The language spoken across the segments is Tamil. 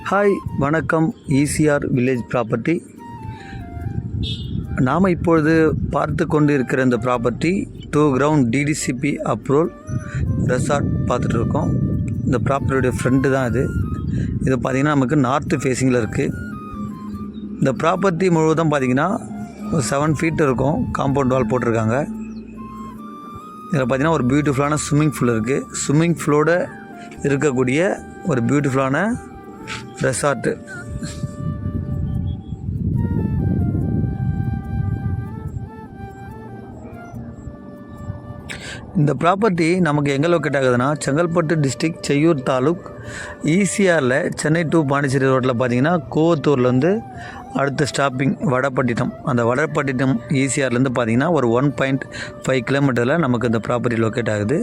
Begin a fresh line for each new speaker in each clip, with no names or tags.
ஹாய் வணக்கம். ECR village property. நாம் இப்பொழுது பார்த்து கொண்டு இருக்கிற இந்த property 2 ground DTCP approval resort பார்த்துட்ருக்கோம். இந்த ப்ராப்பர்ட்டியுடைய ஃப்ரண்ட்டு தான் இது பார்த்திங்கன்னா நமக்கு நார்த்து ஃபேஸிங்கில் இருக்குது. இந்த ப்ராப்பர்ட்டி முழுவதும் பார்த்திங்கன்னா ஒரு 7 ஃபீட் இருக்கும். காம்பவுண்ட் வால் போட்டிருக்காங்க. இதில் பார்த்திங்கன்னா ஒரு பியூட்டிஃபுல்லான ஸ்விம்மிங் பூல் இருக்குது. ஸ்விம்மிங் பூலோடு இருக்கக்கூடிய ஒரு பியூட்டிஃபுல்லான ரெசார்ட்டு. இந்த ப்ராப்பர்ட்டி நமக்கு எங்கே லொக்கேட் ஆகுதுன்னா, செங்கல்பட்டு டிஸ்ட்ரிக்ட், செய்யூர் தாலுக், ஈசிஆரில் சென்னை டு பாண்டிச்சேரி ரோட்டில் பார்த்தீங்கன்னா கோவத்தூர்லேருந்து அடுத்த ஸ்டாப்பிங் வடப்பட்டினம். அந்த வடப்பட்டினம் ஈசிஆர்லேருந்து பார்த்தீங்கன்னா ஒரு 1.5 கிலோமீட்டரில் நமக்கு இந்த ப்ராப்பர்ட்டி லொக்கேட் ஆகுது.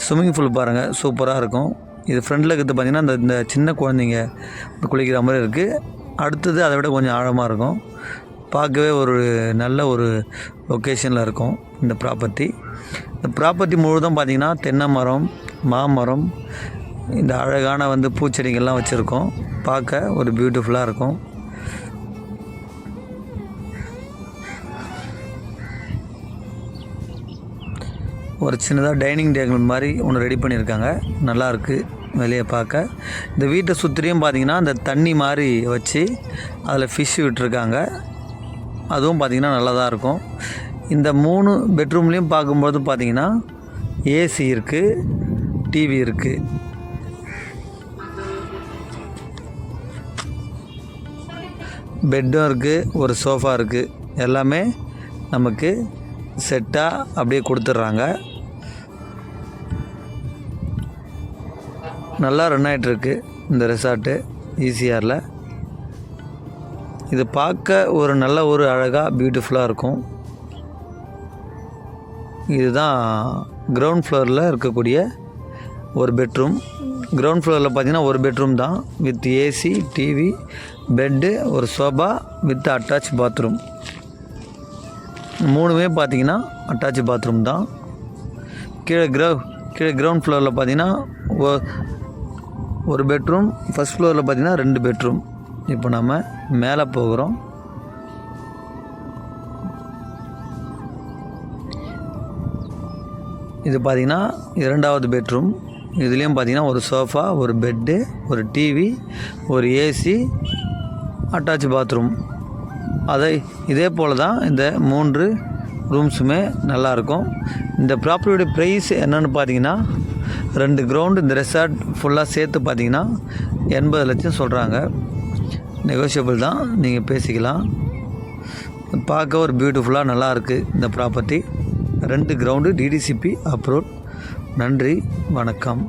ஸ்விம்மிங் பூல் பாருங்கள், சூப்பராக இருக்கும். இது ஃப்ரண்டில் இருக்கிறது பார்த்திங்கன்னா இந்த சின்ன குழந்தைங்க குளிக்கிற மாதிரி இருக்குது. அடுத்தது அதை விட கொஞ்சம் ஆழமாக இருக்கும். பார்க்கவே ஒரு நல்ல ஒரு லொக்கேஷனில் இருக்கும் இந்த ப்ராப்பர்ட்டி. இந்த ப்ராப்பர்ட்டி முழுவதும் பார்த்திங்கன்னா தென்னை மரம், மாமரம், இந்த அழகான பூச்செடிகள்லாம் வச்சுருக்கோம். பார்க்க ஒரு பியூட்டிஃபுல்லாக இருக்கும். ஒரு சின்னதாக டைனிங் டேபிள் மாதிரி ஒன்று ரெடி பண்ணியிருக்காங்க. நல்லாயிருக்கு வெளியே பார்க்க. இந்த வீட்டை சுற்றியும் பார்த்திங்கன்னா அந்த தண்ணி மாதிரி வச்சு அதில் ஃபிஷ் விட்டுருக்காங்க. அதுவும் பார்த்திங்கன்னா நல்லா தான் இருக்கும். இந்த 3 பெட்ரூம்லேயும் பார்க்கும்போது பார்த்திங்கன்னா ஏசி இருக்குது, டிவி இருக்குது. பெட்டும் இருக்குது, ஒரு சோஃபா இருக்குது. எல்லாமே நமக்கு செட்டாக அப்படியே கொடுத்துட்றாங்க. நல்லா ரன் ஆகிட்டுருக்கு இந்த ரெசார்ட்டு ஈசிஆரில். இது பார்க்க ஒரு நல்ல ஒரு அழகாக பியூட்டிஃபுல்லாக இருக்கும். இதுதான் கிரவுண்ட் ஃப்ளோரில் இருக்கக்கூடிய ஒரு பெட்ரூம். கிரவுண்ட் ஃப்ளோரில் பார்த்திங்கன்னா ஒரு பெட்ரூம் தான், வித் ஏசி, டிவி, பெட்டு, ஒரு சோபா வித் அட்டாச் பாத்ரூம். 3மே பார்த்திங்கன்னா அட்டாச் பாத்ரூம் தான். கீழே கிரவுண்ட் ஃப்ளோரில் பார்த்திங்கன்னா ஒரு பெட்ரூம், ஃபஸ்ட் ஃப்ளோரில் பார்த்திங்கன்னா 2 பெட்ரூம். இப்போ நம்ம மேலே போகிறோம். இது பார்த்திங்கன்னா 2வது பெட்ரூம். இதுலேயும் பார்த்திங்கன்னா ஒரு சோஃபா, ஒரு பெட்டு, ஒரு டிவி, ஒரு ஏசி, அட்டாச் பாத்ரூம். இதே போல் தான் இந்த 3 ரூம்ஸுமே நல்லாயிருக்கும். இந்த ப்ராப்பர்ட்டியோடைய ப்ரைஸ் என்னென்னு பார்த்தீங்கன்னா 2 கிரவுண்டு இந்த ரெசார்ட் ஃபுல்லாக சேர்த்து பார்த்தீங்கன்னா 80 லட்சம் சொல்கிறாங்க. நெகோஷியபிள் தான், நீங்கள் பேசிக்கலாம். பார்க்க ஒரு பியூட்டிஃபுல்லாக நல்லாயிருக்கு இந்த ப்ராப்பர்ட்டி. 2 ground DTCP approval. நன்றி, வணக்கம்.